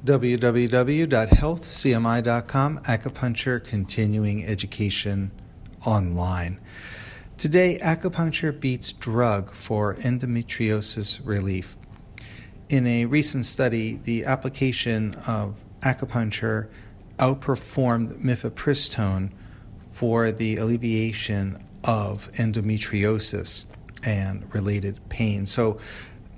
www.healthcmi.com, Acupuncture Continuing Education Online. Today, acupuncture beats drug for endometriosis relief. In a recent study, the application of acupuncture outperformed mifepristone for the alleviation of endometriosis and related pain. So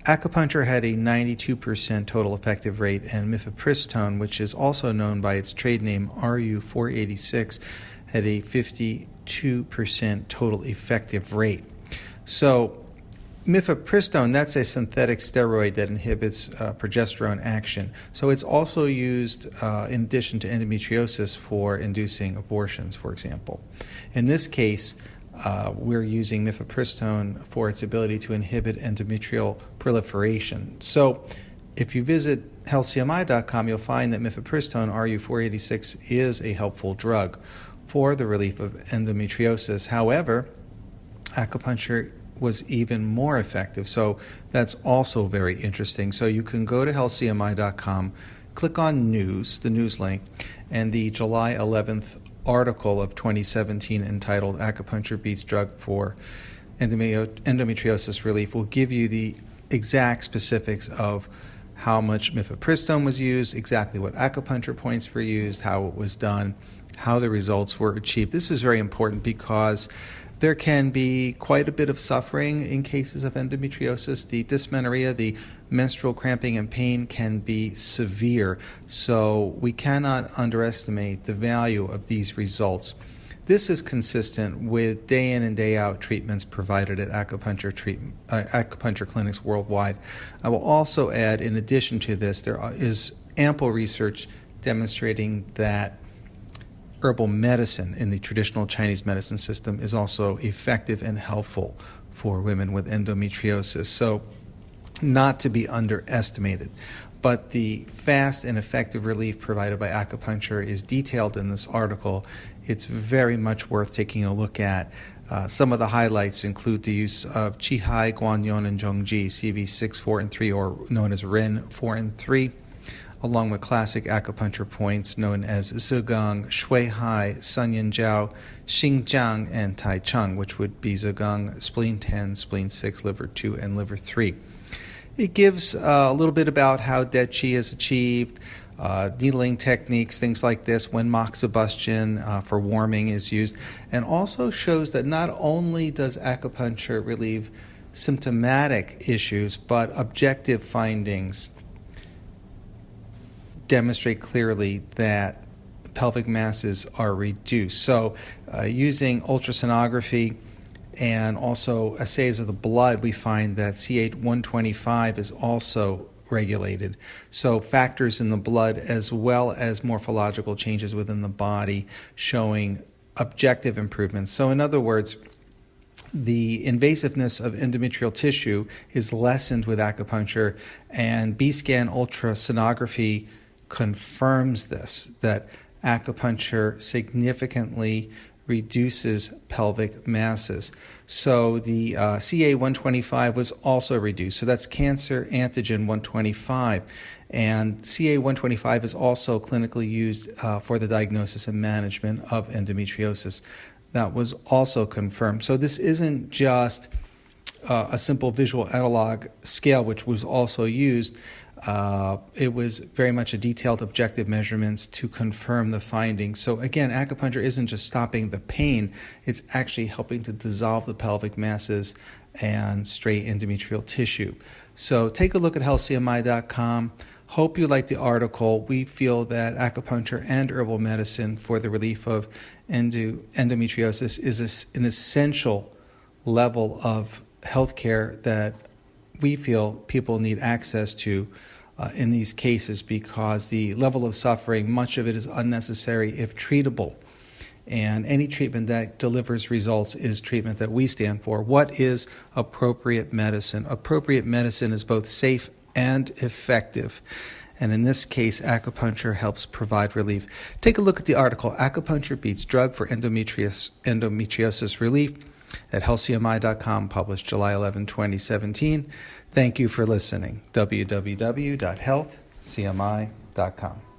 acupuncture had a 92% total effective rate, and mifepristone, which is also known by its trade name RU486, had a 52% total effective rate. So mifepristone, that's a synthetic steroid that inhibits progesterone action. So it's also used in addition to endometriosis for inducing abortions, for example. In this case, we're using mifepristone for its ability to inhibit endometrial proliferation. So if you visit healthcmi.com, you'll find that mifepristone RU486 is a helpful drug for the relief of endometriosis. However, acupuncture was even more effective, so that's also very interesting. So you can go to healthcmi.com, click on news, the news link, and the July 11th article of 2017 entitled Acupuncture Beats Drug for Endometriosis Relief will give you the exact specifics of how much mifepristone was used, exactly what acupuncture points were used, how it was done, how the results were achieved. This is very important because there can be quite a bit of suffering in cases of endometriosis. The dysmenorrhea, the menstrual cramping and pain, can be severe, so we cannot underestimate the value of these results. This is consistent with day in and day out treatments provided at acupuncture clinics worldwide. I will also add, in addition to this, there is ample research demonstrating that herbal medicine in the traditional Chinese medicine system is also effective and helpful for women with endometriosis, so not to be underestimated. But the fast and effective relief provided by acupuncture is detailed in this article. It's very much worth taking a look at. Some of the highlights include the use of Qihai, Guanyin, and Zhongji, CV6, 4, and 3, or known as Ren 4 and 3, along with classic acupuncture points known as Zhegang, Shuihai, Sanyan Jiao, Xingjiang, and Tai Cheng, which would be Zhegang, spleen 10, spleen 6, liver 2, and liver 3. It gives a little bit about how dead qi is achieved, needling techniques, things like this, when moxibustion for warming is used, and also shows that not only does acupuncture relieve symptomatic issues, but objective findings demonstrate clearly that pelvic masses are reduced. So using ultrasonography and also assays of the blood, we find that CA125 is also regulated. So factors in the blood as well as morphological changes within the body showing objective improvements. So in other words, the invasiveness of endometrial tissue is lessened with acupuncture, and B-scan ultrasonography confirms this, that acupuncture significantly reduces pelvic masses. So the CA125 was also reduced. So that's cancer antigen 125. And CA125 is also clinically used for the diagnosis and management of endometriosis. That was also confirmed. So this isn't just a simple visual analog scale, which was also used. It was very much a detailed objective measurements to confirm the findings. So again, acupuncture isn't just stopping the pain, it's actually helping to dissolve the pelvic masses and stray endometrial tissue. So take a look at healthcmi.com. Hope you like the article. We feel that acupuncture and herbal medicine for the relief of endometriosis is an essential level of healthcare that we feel people need access to in these cases, because the level of suffering, much of it is unnecessary if treatable. And any treatment that delivers results is treatment that we stand for. What is appropriate medicine? Appropriate medicine is both safe and effective. And in this case, acupuncture helps provide relief. Take a look at the article, Acupuncture Beats Drug for Endometriosis Relief, at healthcmi.com, published July 11, 2017. Thank you for listening. www.healthcmi.com. acupuncture.com.